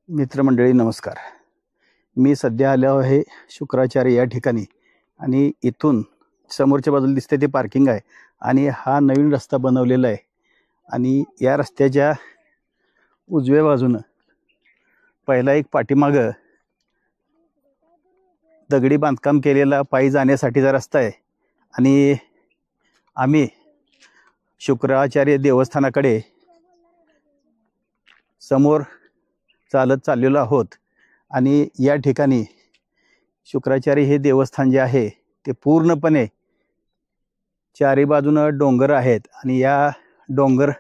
मित्रमंडळी नमस्कार. मी सध्या आलो आहे शुक्राचार्य या ठिकाणी आणि इथून समोरच्या बाजूला दिसते ते पार्किंग आहे आणि हा नवीन रस्ता बनवलेला आहे आणि या रस्त्याच्या उजव्या बाजूनं पहिला एक पाठीमागं दगडी बांधकाम केलेला पायी जाण्यासाठीचा रस्ता आहे आणि आम्ही शुक्राचार्य देवस्थानाकडे समोर चालत चाललेलो आहोत. आणि या ठिकाणी शुक्राचार्य हे देवस्थान जे आहे ते पूर्णपणे चारी बाजूनं डोंगर आहेत आणि या डोंगर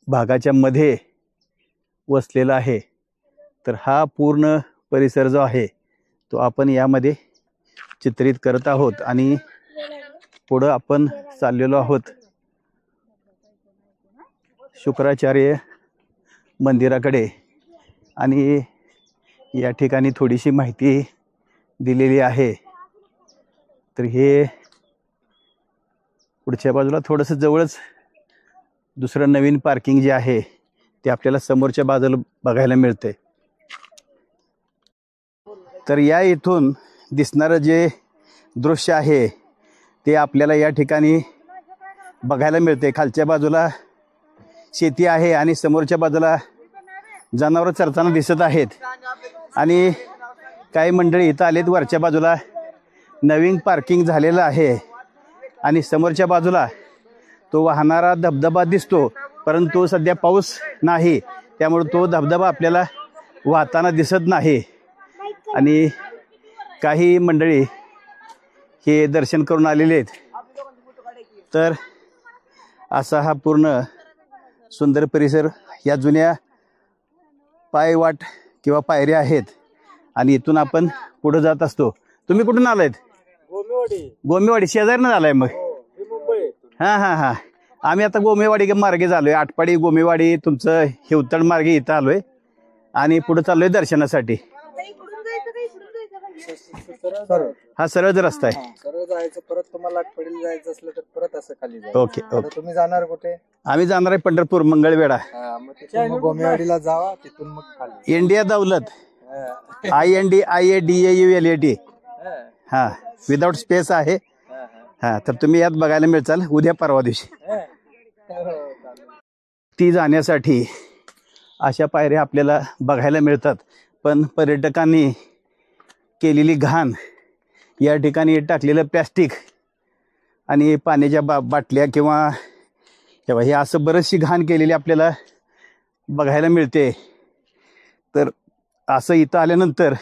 भागाच्या मध्ये वसलेला आहे. तर हा पूर्ण परिसर जो आहे तो आपण यामध्ये चित्रित करत आहोत आणि पुढं आपण चाललेलो आहोत शुक्राचार्य मंदिराकडे. आणि या ठिकाणी थोडीशी माहिती दिलेली आहे. तर हे पुढच्या बाजूला थोडंसं जवळच दुसरं नवीन पार्किंग जे आहे ते आपल्याला समोरच्या बाजूला बघायला मिळते. तर या इथून दिसणारं जे दृश्य आहे ते आपल्याला या ठिकाणी बघायला मिळते. खालच्या बाजूला शेती आहे आणि समोरच्या बाजूला जनावरं चरताना दिसत आहेत आणि काही मंडळी इथं आलेत. वरच्या बाजूला नवीन पार्किंग झालेलं आहे आणि समोरच्या बाजूला तो वाहणारा धबधबा दिसतो, परंतु सध्या पाऊस नाही त्यामुळे तो धबधबा आपल्याला वाहताना दिसत नाही. आणि काही मंडळी हे दर्शन करून आलेले आहेत. तर असा हा पूर्ण सुंदर परिसर, या जुन्या पायवाट किंवा पायऱ्या आहेत आणि इथून आपण पुढे जात असतो. तुम्ही कुठून आलायत? गोमेवाडी शेजारनं आलाय मग? हां हां हां. आम्ही आता गोमेवाडी मार्गे झालोय. आटपाडी गोमेवाडी तुमचं हिवतड मार्गे इथं आलोय आणि पुढे चाललोय दर्शनासाठी. हा सरळ रस्ता आहे. सरळ जायचं, परत तुम्हाला आटपाडीला जायचं असलं तर परत असं खाली जायचं. Okay okay. तुम्ही जाणार कुठे? आम्ही जाणार आहे पंढरपूर मंगळवेढा. मग गोमेवाडीला जावा, तिथून मग खाली इंडिया दौलत INDIADAULAT. हा विदाउट स्पेस आहे. हा तर तुम्ही यात बघायला मिळचाल उद्या परवा दिवशी. ती जाण्यासाठी अशा पायऱ्या आपल्याला बघायला मिळतात, पण पर्यटकांनी केलेली घाण, या ठिकाणी टाकलेलं प्लॅस्टिक आणि पाण्याच्या बाटल्या किंवा हे असं बरचशी घाण केलेली आपल्याला बघायला मिळते. तर असं इथं आल्यानंतर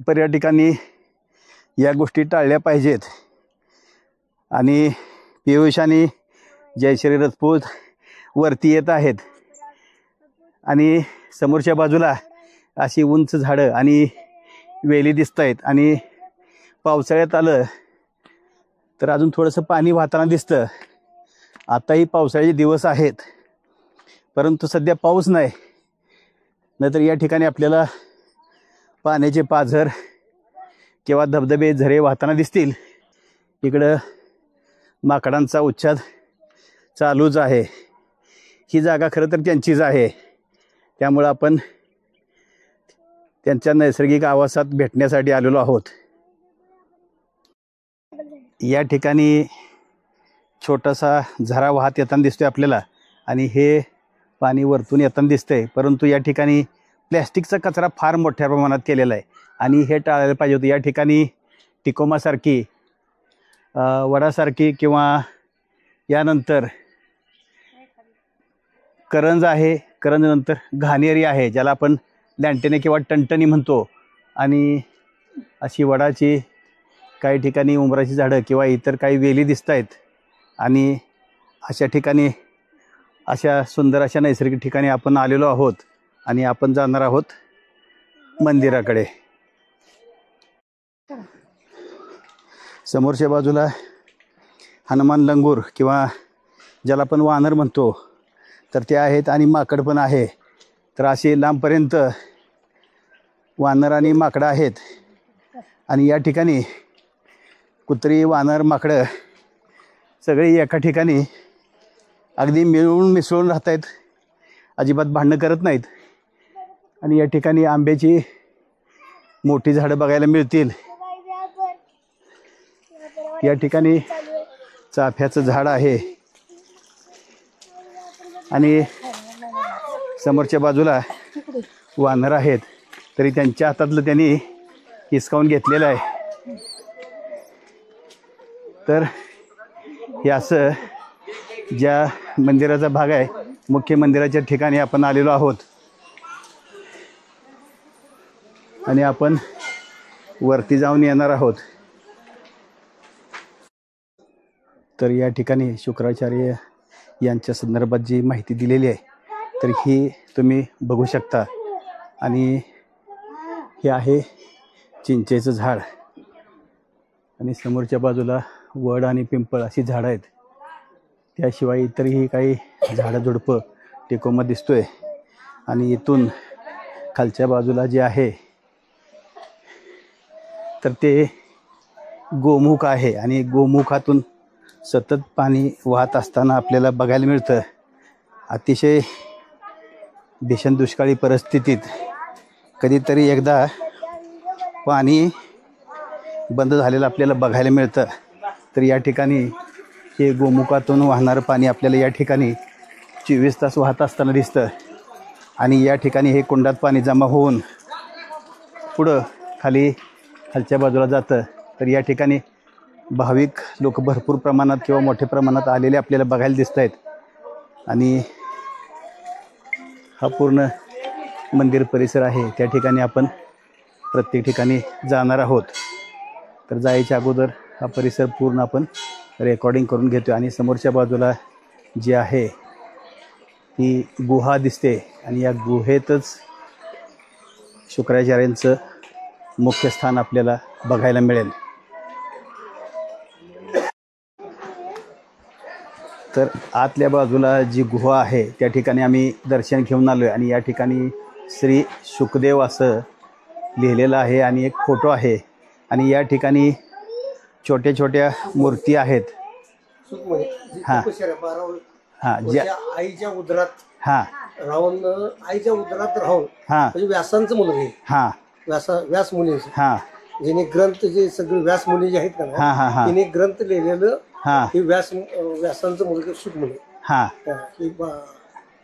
पर्यटकांनी या गोष्टी टाळल्या पाहिजेत. आणि पियुष आणि जयश्री राजपूत वरती येत आहेत आणि समोरच्या बाजूला अशी उंच झाडं आणि वेली दिसत आहेत. आणि पावसाळ्यात आलं तर अजून थोडंसं पाणी वाहताना दिसतं. आताही पावसाळ्याचे दिवस आहेत, परंतु सध्या पाऊस नाही. नाहीतर या ठिकाणी आपल्याला पाण्याचे पाझर किंवा धबधबे झरे वाहताना दिसतील. इकडं माकडांचा उच्छाद चालूच आहे. ही जागा खरं तर त्यांचीच आहे, त्यामुळं आपण त्यांच्या नैसर्गिक आवासात भेटण्यासाठी आलेलो आहोत. या ठिकाणी छोटासा झरा वाहत येताना दिसतोय आपल्याला आणि हे पाणी वरतून येताना दिसतंय. परंतु या ठिकाणी प्लॅस्टिकचा कचरा फार मोठ्या प्रमाणात केलेला आहे आणि हे टाळायला पाहिजे होतं. या ठिकाणी टिकोमासारखी, वडासारखी किंवा यानंतर करंज आहे, करंजनंतर घाणेरी आहे ज्याला आपण लँटेने किंवा टणटणी म्हणतो. आणि अशी वडाची, काही ठिकाणी उंबराची झाडं किंवा इतर काही वेली दिसत आहेत. आणि अशा ठिकाणी, अशा सुंदर अशा नैसर्गिक ठिकाणी आपण आलेलो आहोत आणि आपण जाणार आहोत मंदिराकडे. समोरच्या बाजूला हनुमान लंगूर किंवा ज्याला आपण वानर म्हणतो तर ते आहेत आणि माकड पण आहे. तर असे लांबपर्यंत वानर आणि माकडं आहेत. आणि या ठिकाणी कुत्री, वानर, माकडं सगळे एका ठिकाणी अगदी मिळून मिसळून राहत आहेत. अजिबात भांडणं करत नाहीत. आणि या ठिकाणी आंब्याची मोठी झाडं बघायला मिळतील. या ठिकाणी चाफ्याचं झाड आहे आणि समोरच्या बाजूला वानर आहेत, तरी त्यांच्या हातातलं त्यांनी हिसकावून घेतलेलं आहे. तर हे असं ज्या मंदिराचा भाग आहे, मुख्य मंदिराच्या ठिकाणी आपण आलेलो आहोत आणि आपण वरती जाऊन येणार आहोत. तर या ठिकाणी शुक्राचार्य यांच्या संदर्भात जी माहिती दिलेली आहे तर ही तुम्ही बघू शकता. आणि हे आहे चिंचेचं झाड आणि समोरच्या बाजूला वड आणि पिंपळ अशी झाडं आहेत. त्याशिवाय इतरही काही झाडं झुडपं टेकोमा दिसतोय. आणि इथून खालच्या बाजूला जे आहे तर ते गोमुख आहे आणि गोमुखातून सतत पाणी वाहत असताना आपल्याला बघायला मिळतं. अतिशय भीषण दुष्काळी परिस्थितीत कधीतरी एकदा पाणी बंद झालेलं आपल्याला बघायला मिळतं. तर या ठिकाणी हे गोमुखातून वाहणारं पाणी आपल्याला या ठिकाणी 24 तास वाहत असताना दिसतं. आणि या ठिकाणी हे कुंडात पाणी जमा होऊन पुढं खालच्या बाजूला जातं. तर या ठिकाणी भाविक लोक भरपूर प्रमाणात किंवा मोठ्या प्रमाणात आलेले आपल्याला बघायला दिसत आहेत. आणि हा पूर्ण मंदिर परिसर आहे, त्या ठिकाणी आपण प्रत्येक ठिकाणी जाणार आहोत. तर जायच्या अगोदर हा परिसर पूर्ण आपण रेकॉर्डिंग करून घेतो. आणि समोरच्या बाजूला जी आहे ती गुहा दिसते आणि या गुहेतच शुक्राचार्यांचं मुख्य स्थान आपल्याला बघायला मिळेल. तर आतल्या बाजूला जी गुहा आहे त्या ठिकाणी आम्ही दर्शन घेऊन आलो आहे. आणि या ठिकाणी श्री शुकदेव असं लिहिलेलं आहे आणि एक फोटो आहे. आणि या ठिकाणी छोट्या छोट्या मूर्ती आहेत. हां हां ज्या आईच्या उदरात हां राहून आईच्या उदरात राहून हां म्हणजे व्यासांचं मुलगी हां व्यास मुनींचं हां ज्याने ग्रंथ जे सगळे व्यास मुनी जे आहेत का हां हां हां तिने ग्रंथ लिहिलेलं हां हे व्यासांचं मुलगी सुखमुनी हां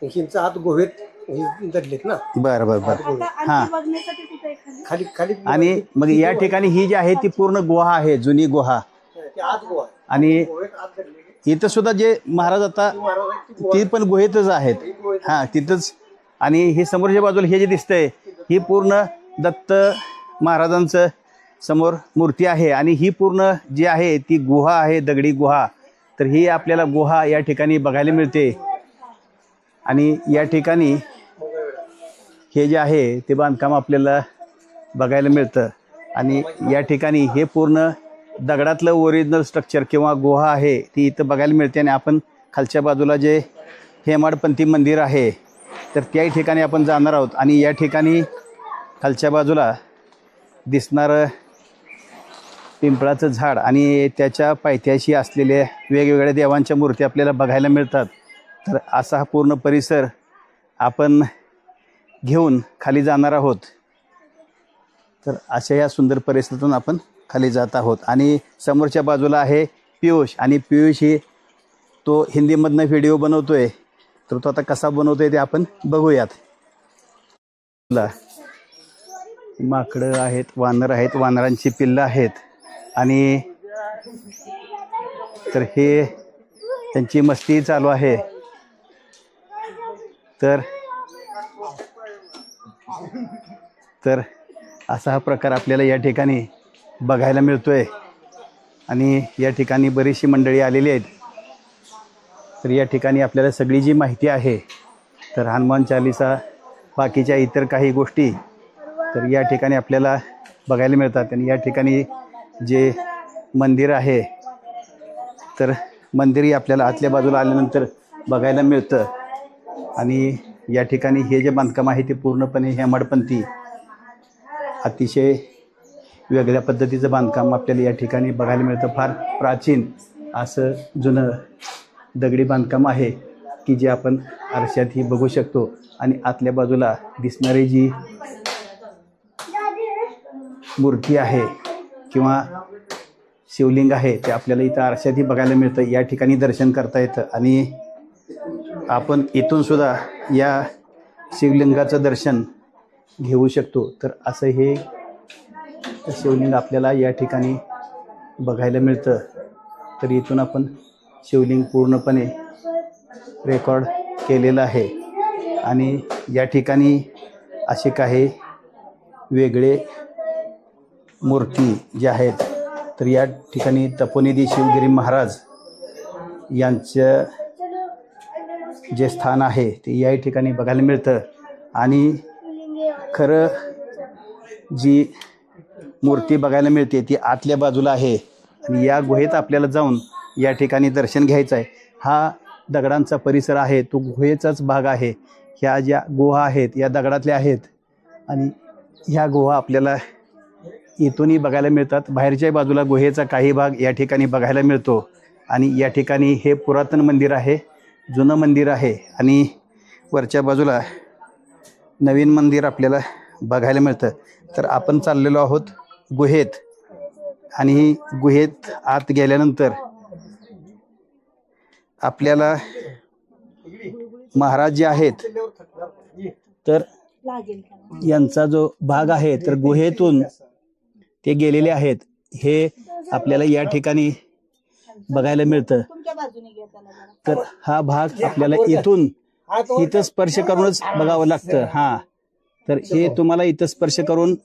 हिंचा हात गोहेत दडलेत ना. बरं बरं बरं हां खाली खाली आणि मग या ठिकाणी ही जी आहे ती पूर्ण गुहा आहे, जुनी गुहा. आत गोवा आणि गोहेत आत दडलेले इथं सुद्धा जे महाराज आता ती पण गुहेतच आहेत. हां तिथंच. आणि ही समोरच्या बाजूला हे जे दिसतंय ही पूर्ण दत्त महाराजांचं समोर मूर्ती आहे. आणि ही पूर्ण जी आहे ती गुहा आहे, दगडी गुहा. तर ही आपल्याला गुहा या ठिकाणी बघायला मिळते. आणि या ठिकाणी हे जे आहे ते बांधकाम आपल्याला बघायला मिळतं. आणि या ठिकाणी हे पूर्ण दगडातलं ओरिजिनल स्ट्रक्चर किंवा गुहा आहे ती इथं बघायला मिळते. आणि आपण खालच्या बाजूला जे हेमाडपंथी मंदिर आहे तर त्याही ठिकाणी आपण जाणार आहोत. आणि या ठिकाणी खालच्या बाजूला दिसणारं पिंपळाचं झाड आणि त्याच्या पायथ्याशी असलेल्या वेगवेगळ्या देवांच्या मूर्ती आपल्याला बघायला मिळतात. तर असा हा पूर्ण परिसर आपण घेऊन खाली जाणार आहोत. तर अशा या सुंदर परिसरातून आपण खाली जात आहोत. आणि समोरच्या बाजूला आहे पियुष. आणि पियुष ही तो हिंदीमधनं व्हिडिओ बनवतोय. तर तो आता कसा बनवतोय ते आपण बघूयात. माकडं आहेत, वानर आहेत, वानरांची पिल्लं आहेत. आणि तर हे त्यांची मस्ती चालू आहे. तर असा हा प्रकार आपल्याला या ठिकाणी बघायला मिळतोय. आणि या ठिकाणी बरीचशी मंडळी आलेली आहेत. तर या ठिकाणी आपल्याला सगळी जी माहिती आहे तर हनुमान चालीसा बाकीच्या इतर काही गोष्टी तर या ठिकाणी आपल्याला बघायला मिळतात. आणि या ठिकाणी जे मंदिर आहे तर मंदिरही आपल्याला आतल्या बाजूला आल्यानंतर बघायला मिळतं. आणि या ठिकाणी हे जे बांधकाम आहे ते पूर्णपणे हेमाडपंथी अतिशय वेगळ्या पद्धतीचं बांधकाम आपल्याला या ठिकाणी बघायला मिळतं. फार प्राचीन असं जुनं दगडी बांधकाम आहे की जे आपण आरशातही बघू शकतो. आणि आतल्या बाजूला दिसणारी जी मूर्ती आहे किंवा शिवलिंग आहे ते आपल्याला इथं आरशातही बघायला मिळतं. या ठिकाणी दर्शन करता येतं आणि आपण इथून सुद्धा या शिवलिंगाचं दर्शन घेऊ शकतो. तर असं हे शिवलिंग आपल्याला या ठिकाणी बघायला मिळतं. तर इथून आपण शिवलिंग पूर्णपणे रेकॉर्ड केलेलं आहे आणि या ठिकाणी असे काही वेगळे मूर्ती जे आहेत. तर या ठिकाणी तपोनिधी शिवगिरी महाराज यांचं जे स्थान आहे ते या ठिकाणी बघायला मिळतं आणि खरं जी मूर्ती बघायला मिळते ती आतल्या बाजूला आहे आणि या गुहेत आपल्याला जाऊन या ठिकाणी दर्शन घ्यायचं आहे. हा दगडांचा परिसर आहे, तो गुहेचाच भाग आहे. ह्या ज्या गुहा आहेत या दगडातल्या आहेत आणि ह्या गुहा आपल्याला इथूनही बघायला मिळतात. बाहेरच्या बाजूला गुहेचा काही भाग या ठिकाणी बघायला मिळतो आणि या ठिकाणी हे पुरातन मंदिर आहे, जुनं मंदिर आहे आणि वरच्या बाजूला नवीन मंदिर आपल्याला बघायला मिळतं. तर आपण चाललेलो आहोत गुहेत आणि गुहेत आत गेल्यानंतर आपल्याला महाराज जे आहेत तर यांचा जो भाग आहे तर गुहेतून ते गेलेले आहेत हे आपल्याला या ठिकाणी बघायला मिळतं. तर हा भाग आपल्याला इथं स्पर्श करूनच बघावं लागतं. हा तर हे तुम्हाला इथं स्पर्श करून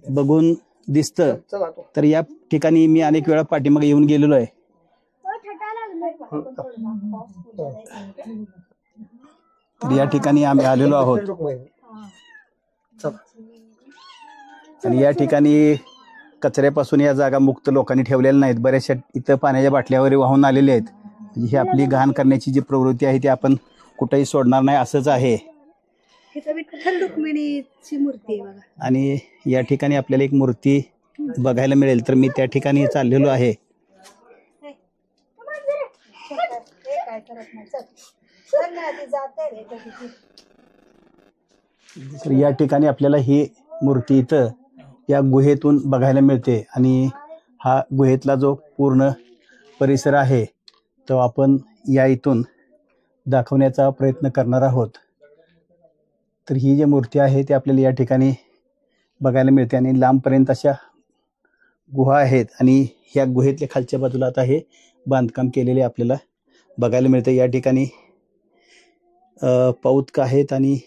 बघून दिसतं. तर या ठिकाणी मी अनेक वेळा पाठीमागे येऊन गेलेलो आहे. तर या ठिकाणी आम्ही आलेलो आहोत आणि या ठिकाणी कचऱ्यापासून या जागा मुक्त लोकांनी ठेवलेल्या नाहीत. बऱ्याचशा इथं पाण्याच्या बाटल्या वगैरे वाहून आलेल्या आहेत. ही आपली घाण करण्याची जी प्रवृत्ती आहे ती आपण कुठेही सोडणार नाही असंच आहे. आणि या ठिकाणी आपल्याला एक मूर्ती बघायला मिळेल. तर मी त्या ठिकाणी चाललेलो आहे. तर या ठिकाणी आपल्याला ही मूर्ती इथं या गुहेतून बघायला मिळते आणि हा गुहेतला जो पूर्ण परिसर आहे तो आपण या इथून दाखवण्याचा प्रयत्न करणार आहोत. तर ही जी मूर्ती आहे ती आपल्याला या ठिकाणी बघायला मिळते आणि लांबपर्यंत अशा गुहा आहेत आणि ह्या गुहेतल्या खालच्या बाजूला आता हे बांधकाम केलेले आपल्याला बघायला मिळते. या ठिकाणी पौतक आहेत आणि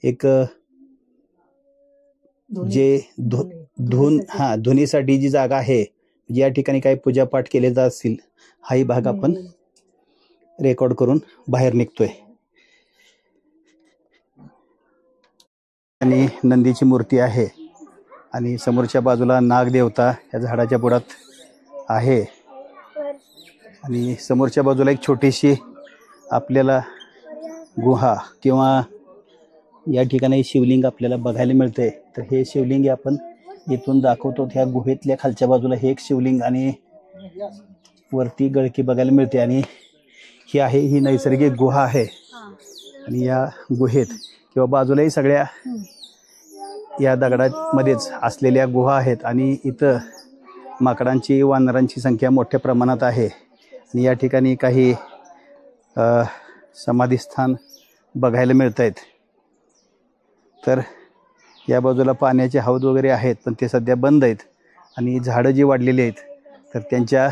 एक जे धुनीसाठी जी जागा आहे या ठिकाणी काही पूजापाठ केले जात असतील हाही भाग आपण रेकॉर्ड करून बाहेर निघतोय. आणि नंदीची मूर्ती आहे आणि समोरच्या बाजूला नागदेवता या झाडाच्या बुडात आहे आणि समोरच्या बाजूला एक छोटीशी आपल्याला गुहा किंवा या ठिकाणी शिवलिंग आपल्याला बघायला मिळते. तर हे शिवलिंग आपण इथून दाखवतो. ह्या गुहेतल्या खालच्या बाजूला हे एक शिवलिंग आणि वरती गळकी बघायला मिळते आणि ही नैसर्गिक गुहा आहे आणि या गुहेत किंवा बाजूलाही सगळ्या या दगडामध्येच असलेल्या गुहा आहेत आणि इथं माकडांची वानरांची संख्या मोठ्या प्रमाणात आहे आणि या ठिकाणी काही समाधीस्थान बघायला मिळत आहेत. तर या बाजूला पाण्याचे हौद वगैरे आहेत पण ते सध्या बंद आहेत आणि झाडं जी वाढलेली आहेत तर त्यांच्या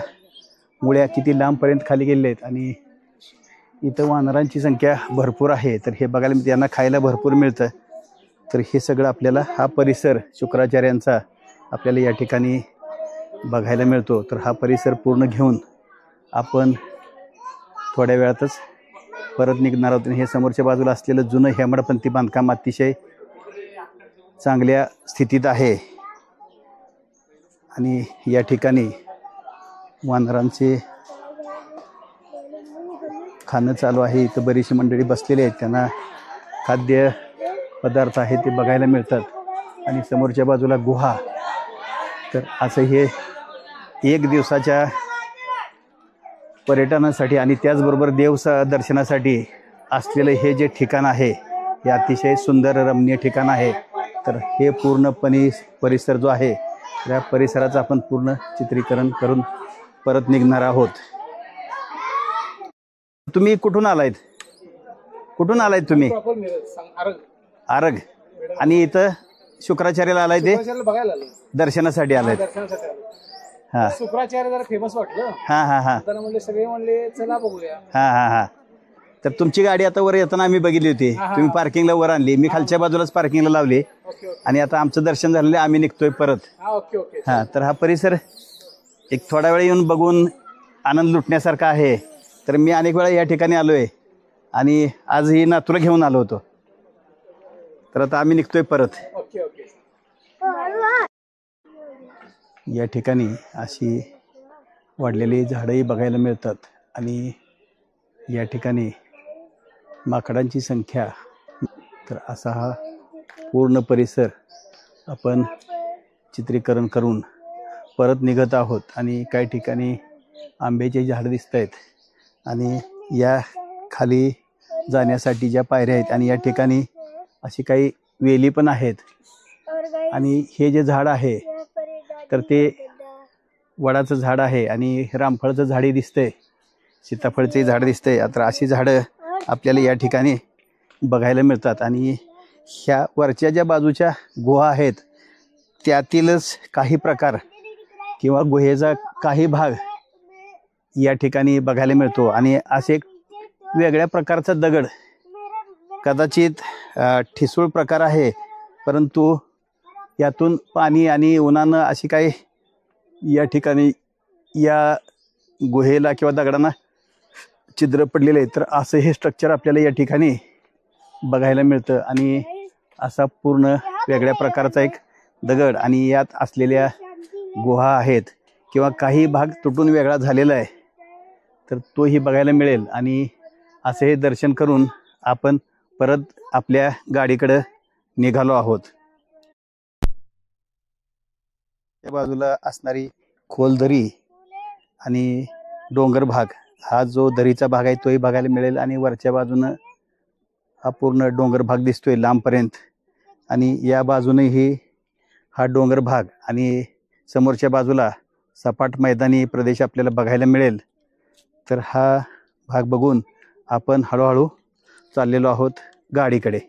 मुळ्या किती लांबपर्यंत खाली गेलेल्या आहेत आणि इथं वानरांची संख्या भरपूर आहे. तर हे बघायला त्यांना खायला भरपूर मिळतं. तर हे सगळं आपल्याला हा परिसर शुक्राचार्यांचा आपल्याला या ठिकाणी बघायला मिळतो. तर हा परिसर पूर्ण घेऊन आपण थोड्या वेळातच परत निघणार आहोत. हे समोरच्या बाजूला असलेलं जुनं हेमाडपंथी बांधकाम अतिशय चांगल्या स्थितीत आहे आणि या ठिकाणी वानरांचे खाणं चालू आहे. इथं बरीचशी मंडळी बसलेली आहेत, त्यांना खाद्य पदार्थ आहे ते बघायला मिळतात आणि समोरच्या बाजूला गुहा. तर असं हे एक दिवसाच्या पर्यटनासाठी आणि त्याचबरोबर देव दर्शनासाठी असलेलं हे जे ठिकाण आहे हे अतिशय सुंदर रमणीय ठिकाण आहे. तर हे पूर्णपणे परिसर जो आहे त्या परिसराचं आपण पूर्ण चित्रीकरण करून परत निघणार आहोत. तुम्ही कुठून आलायत? कुठून आलायत तुम्ही? आरग. आणि इथं शुक्राचार्याला आलाय ते दर्शनासाठी आलाय. हा शुक्राचार्य जरा फेमस वाटलं. हा हा हा म्हणले सगळे म्हणले चला बघूया. हा हा हा तर तुमची गाडी आता वर येताना आम्ही बघितली होती. तुम्ही पार्किंगला वर आणली, मी खालच्या बाजूलाच पार्किंगला लावली आणि आता आमचं दर्शन झालेलं आम्ही निघतोय परत. हा तर हा परिसर एक थोडा वेळ येऊन बघून आनंद लुटण्यासारखा आहे. तर मी अनेक वेळा या ठिकाणी आलोय आणि आज ही नातूला घेऊन आलो होतो. तर आता आम्ही निघतोय परत. या ठिकाणी अशी वाढलेली झाडंही बघायला मिळतात आणि या ठिकाणी माकडांची संख्या. तर असा हा पूर्ण परिसर आपण चित्रीकरण करून परत निघत आहोत. आणि काही ठिकाणी आंब्याची झाडं दिसत आहेत आणि या खाली जाण्यासाठी ज्या पायऱ्या आहेत आणि या ठिकाणी अशी काही वेली पण आहेत. आणि हे जे झाड आहे तर ते वडाचं झाड आहे आणि रामफळाचं झाडही दिसतंय, सीताफळचे झाड दिसतंय. आता अशी झाडं आपल्याला या ठिकाणी बघायला मिळतात. आणि ह्या वरच्या ज्या बाजूच्या गुहा आहेत त्यातीलच काही प्रकार किंवा गुहेचा काही भाग या ठिकाणी बघायला मिळतो. आणि असे एक वेगळ्या प्रकारचा दगड, कदाचित ठिसूळ प्रकार आहे, परंतु यातून पाणी आणि उन्हानं अशी काही या ठिकाणी या गुहेला किंवा दगडांना छिद्र पडलेले आहे. तर असं हे स्ट्रक्चर आपल्याला या ठिकाणी बघायला मिळतं. आणि असा पूर्ण वेगळ्या प्रकारचा एक दगड आणि यात असलेल्या गुहा आहेत किंवा काही भाग तुटून वेगळा झालेला आहे तर तोही बघायला मिळेल. आणि असे हे दर्शन करून आपण परत आपल्या गाडीकडं निघालो आहोत. या बाजूला असणारी खोल दरी आणि डोंगर भाग, हा जो दरीचा भाग आहे तोही बघायला मिळेल. आणि वरच्या बाजूनं हा पूर्ण डोंगर भाग दिसतोय लांबपर्यंत. आणि या बाजूनेही हा डोंगर भाग आणि समोरच्या बाजूला सपाट मैदानी प्रदेश आपल्याला बघायला मिळेल. तर हा भाग बघून आपण हळूहळू चाललेलो आहोत गाडीकडे.